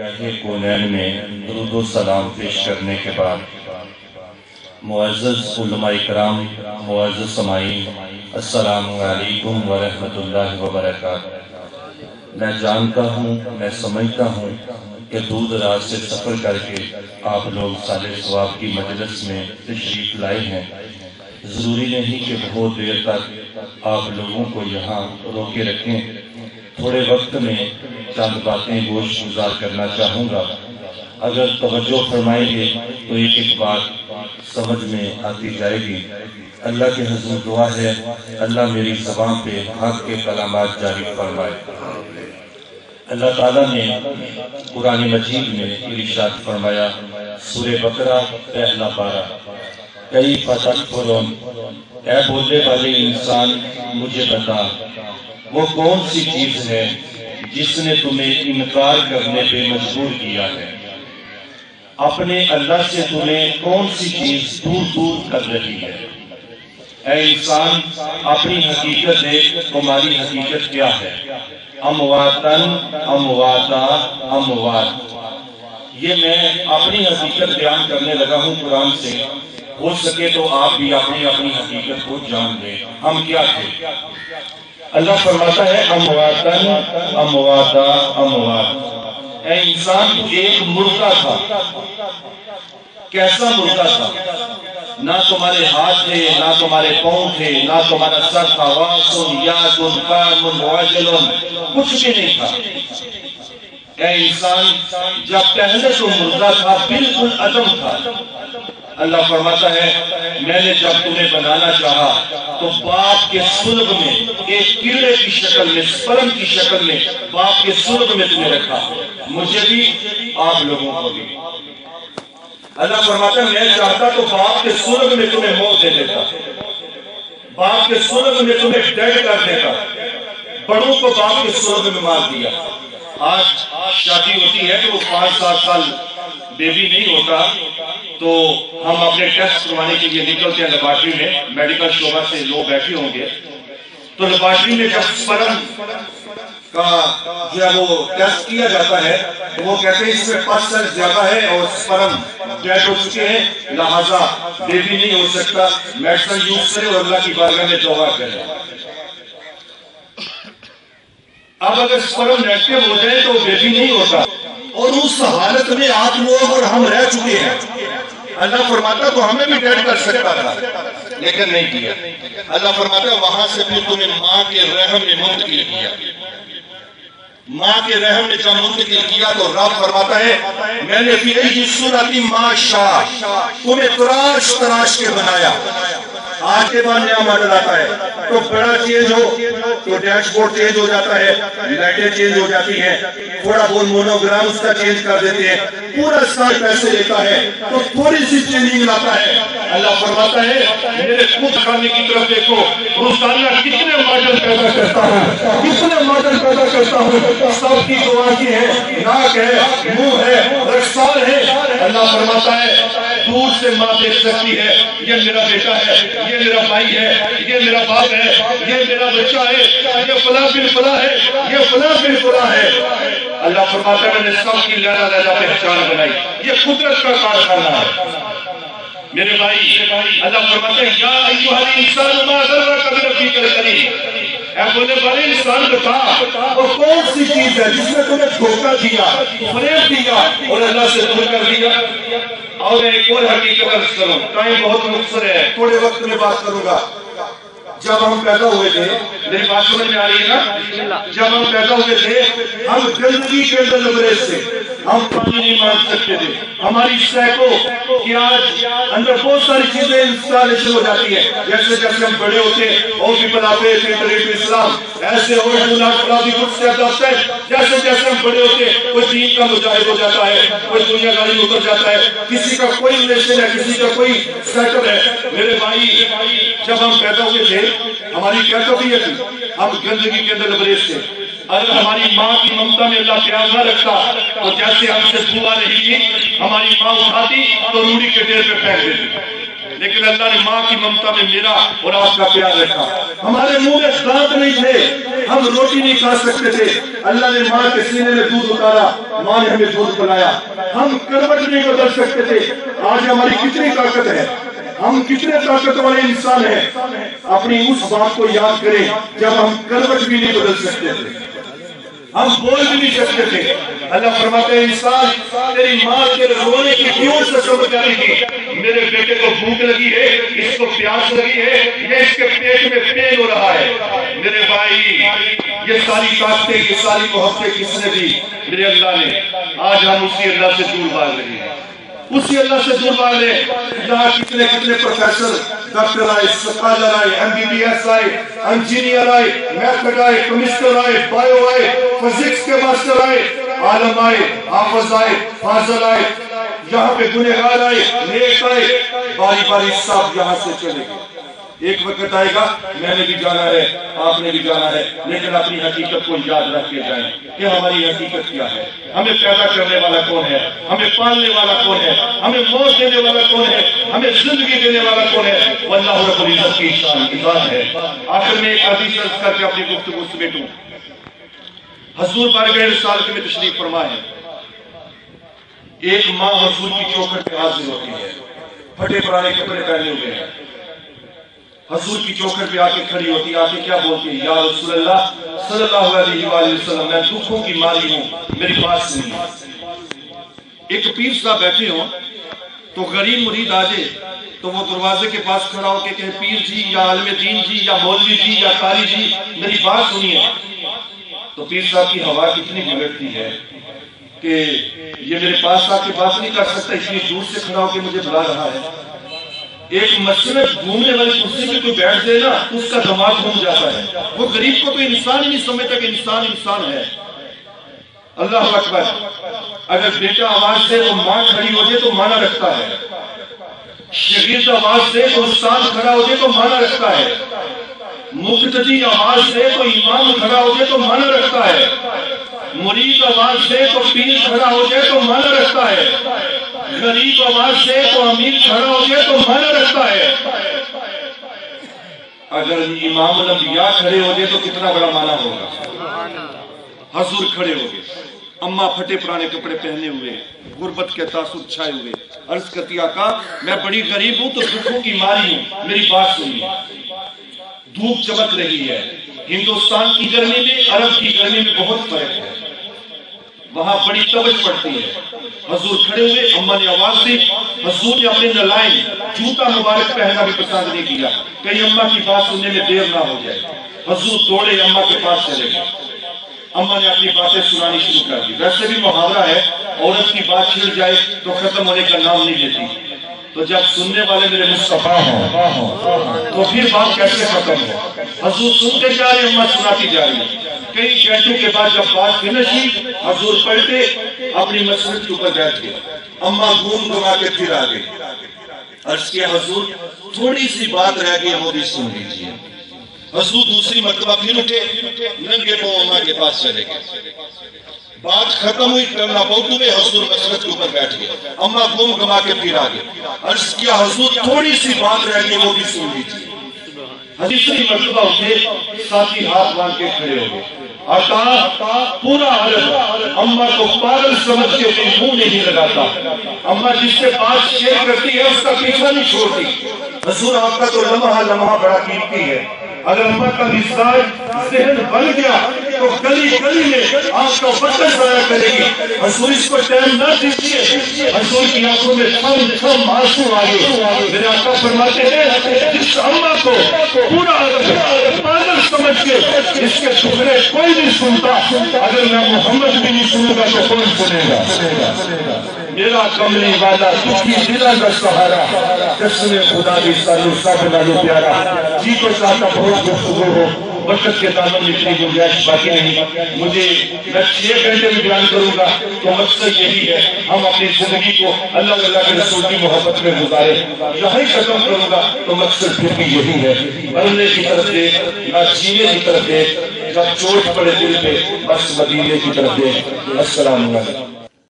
گاہی کونین میں درود و سلام پیش کرنے کے بعد معزز علماء کرام، معزز سامعین، السلام علیکم ورحمۃ اللہ وبرکاتہ۔ میں جانتا ہوں، میں سمجھتا ہوں کہ دور دراز سے سفر کر کے آپ لوگ صالح ثواب کی مجلس میں تشریف لائے ہیں۔ ضروری نہیں کہ بہت دیر تک آپ لوگوں کو یہاں روکے رکھیں۔ تھوڑے وقت میں چند باتیں گوش گزار کرنا چاہوں گا۔ اگر توجہ فرمائیں گے تو ایک ایک بات سمجھ میں آتی جائے گی۔ اللہ کے حضور دعا ہے اللہ میری زبان پہ حق کے کلمات جاری فرمائے۔ اللہ تعالیٰ نے قرآن مجید میں ارشاد فرمایا، سورہ بقرہ پہلا پارہ، کیف تکفرون، اے بولنے والے انسان مجھے بتا وہ کون سی چیز ہے جس نے تمہیں انکار کرنے پہ مجبور کیا ہے؟ اپنے اللہ سے تمہیں کون سی چیز دور دور کر رہی ہے؟ اے انسان اپنی حقیقت دیکھ، تمہاری حقیقت کیا ہے؟ امواتن امواتا اموات۔ یہ میں اپنی حقیقت بیان کرنے لگا ہوں قرآن سے، ہو سکے تو آپ بھی اپنی اپنی حقیقت کو جان لیں۔ ہم کیا تھے؟ اللہ فرماتا ہے امواتن امواتا اموات۔ اے انسان تو ایک مردہ تھا۔ کیسا مردہ تھا؟ نہ تمہارے ہاتھ تھے، نہ تمہارے پاؤں تھے، نہ تمہارا سر تھا، واسن یادن قامن واجلن، کچھ بھی نہیں تھا۔ اے انسان جب پہلے تو مردہ تھا، بالکل عدم تھا۔ اللہ فرماتا ہے میں نے جب تمہیں بنانا چاہا تو باپ کے سلب میں ایک کیڑے کی شکل میں، سپرم کی شکل میں باپ کے سلب میں تمہیں رکھا، مجھے بھی آپ لوگوں کو بھی۔ اللہ فرماتا ہے میں چاہتا تو باپ کے سلب میں تمہیں موت دے دیتا، باپ کے سلب میں تمہیں ڈیڈ کر دیتا، بڑوں کو باپ کے سلب میں مار دیا۔ آج شادی ہوتی ہے کہ وہ 5-7 سال بیبی نہیں ہوتا تو ہم اپنے ٹیسٹ کروانے کے لیے نکلتے ہیں لیبارٹری میں، میڈیکل شعبہ سے لوگ بیٹھے ہوں گے تو لیبارٹری میں جب سپرم کا جو ہے وہ ٹیسٹ کیا جاتا ہے تو وہ کہتے ہیں اس میں پس زیادہ ہے اور سپرم ڈیڈ ہو چکے ہیں، لہذا بیبی نہیں ہو سکتا، میڈیسن یوز کرے اور اللہ کی بارگاہ میں دعا کرے۔ اب اگر سپرم نیگیٹو ہو جائے تو بیبی نہیں ہوتا، اور اس حالت میں آپ لوگ اور ہم رہ چکے ہیں۔ اللہ فرماتا تو ہمیں بھی ڈیڈ کر سکتا تھا لیکن نہیں کیا۔ اللہ فرماتا وہاں سے پھر تمہیں ماں کے رحم میں منتقل کیا۔ ماں کے رحم میں جب منتقل کیا تو رب فرماتا ہے میں نے بھی ایسی صورت ما شاء تمہیں تراش تراش کے بنایا۔ آج کے بعد نیا ماڈل آتا ہے تو بڑا چینج ہو تو ڈیش بورڈ چینج ہو جاتا ہے، لائٹیں چینج ہو جاتی ہیں، تھوڑا بہت مونوگرام اس کا چینج کر دیتے ہیں، پورا سال پیسے لیتا ہے تو تھوڑی سی چینجنگ لاتا ہے۔ اللہ فرماتا ہے میرے خود خانے کی طرف دیکھو، روزانہ کتنے ماڈل پیدا کرتا ہوں، کتنے ماڈل پیدا کرتا ہوں، سب کی دعا کی ہے، ناک ہے، منہ ہے، رخسار ہے۔ اللہ فرماتا ہے دور سے ماں دیکھ سکتی ہے یہ میرا بیٹا ہے، یہ میرا بھائی ہے، یہ میرا باپ ہے، یہ میرا بچہ ہے، یہ فلاں بن فلاں ہے، یہ فلاں بن فلاں ہے۔ اللہ فرماتا ہے میں نے سب کی لینا لینا پہچان بنائی، یہ قدرت کا کارخانہ ہے میرے بھائی۔ اللہ فرماتا ہے یا ایھا الانسان ما غرک بربک الکریم، اے بولنے والے انسان بتا وہ کون سی چیز ہے جس نے تمہیں دھوکہ دیا، فریب دیا اور اللہ سے دور کر دیا۔ اور ایک اور حقیقت عرض کروں، ٹائم بہت مختصر ہے، تھوڑے وقت میں بات کروں گا۔ جب ہم پیدا ہوئے تھے، میری بات سمجھ میں آ رہی ہے نا؟ جب ہم پیدا ہوئے تھے ہم گندگی کے اندر لبریز تھے، ہم پانی نہیں مانگ سکتے تھے، ہماری سیکو کہ آج اندر بہت ساری چیزیں انسٹالیشن ہو جاتی ہیں، جیسے جیسے ہم بڑے ہوتے ہیں اور بھی پلاتے ہیں طریق اسلام ایسے اور بھی کچھ سے دفتا ہے، جیسے جیسے ہم بڑے ہوتے ہیں کوئی دین کا مجاہد ہو جاتا ہے، کوئی دنیا داری میں اتر جاتا ہے، کسی کا کوئی ریلیشن ہے، کسی کا کوئی سیٹل ہے۔ میرے بھائی جب ہم پیدا ہوئے تھے ہماری کیا طبیعت تھی؟ ہم گندگی کے اندر لبریز تھے۔ اگر ہماری ماں کی ممتا میں اللہ پیار نہ رکھتا تو جیسے ہم سے دعا رہی تھی، ہماری ماں اٹھاتی تو روڑی کے ڈیر پہ پھینک دیتی۔ لیکن اللہ نے ماں کی ممتا میں میرا اور آپ کا پیار رکھا. ہمارے منہ میں دانت نہیں تھے, ہم روٹی نہیں کھا سکتے تھے, اللہ نے ماں کے سینے میں دودھ اتارا, ماں نے ہمیں دودھ پلایا. ہم کروٹ نہیں بدل سکتے تھے, آج ہماری کتنی طاقت ہے, ہم کتنے طاقت والے انسان ہیں. اپنی اس بات کو یاد کریں جب ہم کروٹ بھی نہیں بدل سکتے تھے, ہم بول بھی نہیں سکتے تھے. اللہ فرماتے ہیں انسان تیری ماں تیرے رونے کی کیوں سے سمجھ آئی گی, میرے بیٹے کو بھوک لگی ہے, اس کو پیاس لگی ہے, یہ اس کے پیٹ میں پین ہو رہا ہے. میرے بھائی یہ ساری طاقتیں یہ ساری محبتیں کس نے دی؟ میرے اللہ نے. آج ہم اسی اللہ سے دور بھاگ رہے ہیں, اسی اللہ سے دور بھاگ رہے ہیں. یہاں کتنے کتنے پروفیسر ڈاکٹر آئے, اسکالر آئے, MBBS آئے, انجینئر آئے, میتھڈ آئے, کیمسٹر آئے, بایو آئے, فزکس کے ماسٹر آئے, عالم آئے, حافظ آئے, فاضل آئے, یہاں پہ گنہگار آئے, نیک آئے, باری باری سب یہاں سے چلے گئے. ایک وقت آئے گا میں نے بھی جانا ہے, آپ نے بھی جانا ہے, لیکن اپنی حقیقت کو یاد رکھ کے جائیں کہ ہماری حقیقت کیا ہے, ہمیں پیدا کرنے والا کون ہے, ہمیں پالنے والا کون ہے, ہمیں موت دینے والا کون ہے, ہمیں زندگی دینے والا کون ہے. واللہ رب العزت کی شان کی ذات ہے. آخر میں ایک حدیث عرض کر کے اپنی گفتگو سمیٹوں. حضور بارگاہ رسالت میں تشریف فرما ہے. ایک ماں حضور کی چوکھٹ پہ حاضر ہوتی ہے, پھٹے پرانے کپڑے پہنے ہوئے ہیں, حضور کی چوکھٹ پہ آ کے کھڑی ہوتی ہے. آ کے کیا بولتی ہے؟ یا رسول اللہ صلی اللہ علیہ وآلہ وسلم, میں دکھوں کی ماری ہوں, میری بات سنیے. ایک پیر صاحب بیٹھے ہوں تو غریب مرید آ جائے تو وہ دروازے کے پاس کھڑا ہو کے کہے پیر جی یا عالم دین جی یا مولوی جی یا قاری جی میری بات سنیے. تو پیر صاحب کی ہوا کتنی بگڑتی ہے کہ یہ میرے پاس آ کے بات نہیں کر سکتا, اتنی دور سے کھڑا ہو کے مجھے بلا رہا ہے. ایک مسجد میں گھومنے والی کرسی پہ کوئی بیٹھ دے نا اس کا دماغ گھوم جاتا ہے. وہ غریب کو تو انسان ہی نہیں سمجھتا کہ انسان انسان ہے. اللہ اکبر. اگر بیٹا آواز دے تو ماں کھڑی ہو جائے تو مانا رکھتا ہے, شگرد آواز دے تو استاد کھڑا ہو جائے تو مانا رکھتا ہے, مقتدی آواز دے تو امام کھڑا ہو جائے تو مانا رکھتا ہے, مرید آواز دے تو پیر کھڑا ہو جائے تو مانا رکھتا ہے, غریب آواز دے تو امیر کھڑا ہو جائے تو مانا رکھتا ہے. اگر امام الانبیاء کھڑے ہو جائے تو کتنا بڑا مانا ہوگا. حضور کھڑے ہو گئے, اماں پھٹے پرانے کپڑے پہنے ہوئے, غربت کے تاثر چھائے ہوئے, عرض کرتی آقا میں بڑی غریب ہوں تو دکھوں کی ماری ہوں, میری بات سنیے. دھوپ چمک رہی ہے, ہندوستان کی گرمی میں عرب کی گرمی میں بہت فرق ہے, وہاں بڑی تبش پڑتی ہے. حضور کھڑے ہوئے, اماں نے آواز دی, حضور نے اپنے نلائن جوتا مبارک پہننا بھی پسند نہیں کیا, کہیں اماں کی بات سننے میں دیر نہ ہو جائے. حضور دوڑے اماں کے پاس چلے گئے, اماں نے اپنی باتیں سنانی شروع کر دی. ویسے بھی محاورہ ہے, عورت کی بات چھڑ جائے تو ختم ہونے کا نام نہیں لیتی, تو جب سننے والے میرے مصطفیٰ ہوں تو پھر بات کیسے ختم ہو. حضور سنتے جا رہے, اماں سناتی جا رہی. کئی گھنٹوں کے بعد جب بات فنش ہوئی, حضور پلٹے, اپنی مسجد کے اوپر بیٹھ گئے, اماں گھوم گھما کے پھر آ گئی. عرض کیا حضور تھوڑی سی بات رہ گئی, وہ بھی سن لیجیے. حضور دوسری مرتبہ پھر اٹھے, ننگے پاؤں اماں کے پاس چلے گئے. بات ختم ہوئی, کرنا پہنچ ہوئے, حضور مسجد کے اوپر بیٹھ گئے, اماں گھوم گھما کے پھر آ گئے. عرض کیا حضور تھوڑی سی بات رہ گئی, وہ بھی سن لیجیے. تیسری مرتبہ اٹھے, ساتھی ہاتھ باندھ کے کھڑے ہو گئے. آقا پورا عرب اماں کو پاگل سمجھ کے اپنے منہ نہیں لگاتا, اماں جس سے بات شیئر کرتی ہے اس کا پیچھا نہیں چھوڑتی. حضور آپ کا تو لمحہ لمحہ بڑا قیمتی ہے. اگر اماں کا مزاج ذہن بن گیا تو گلی گلی میں آپ کا وقت ضائع کرے گی. حضور اس کو ٹائم نہ دیجیے. حضور کی آنکھوں میں تھم تھم آنسو آ گئے. میرے آقا فرماتے ہیں جس اماں کو پورا پاگل سمجھ کے اس کے ٹکڑے کوئی نہیں سنتا, اگر میں محمد بھی نہیں سنوں گا تو کون سنے گا. میرا کملی والا دکھی دلا کا سہارا, قسم خدا بھی سالو سب نالو پیارا. جی تو چاہتا بہت گفتگو ہو, وقت کے دامن میں اتنی گنجائش باقی نہیں. مجھے میں 6 گھنٹے میں بیان کروں گا تو مقصد یہی ہے ہم اپنی زندگی کو اللہ اللہ کے رسول کی محبت میں گزارے. یہی ختم کروں گا تو مقصد پھر بھی یہی ہے, مرنے کی طرف دیکھ نہ جینے کی طرف دیکھ, جب چوٹ پڑے دل پہ بس مدینے کی طرف دیکھ. السلام علیکم.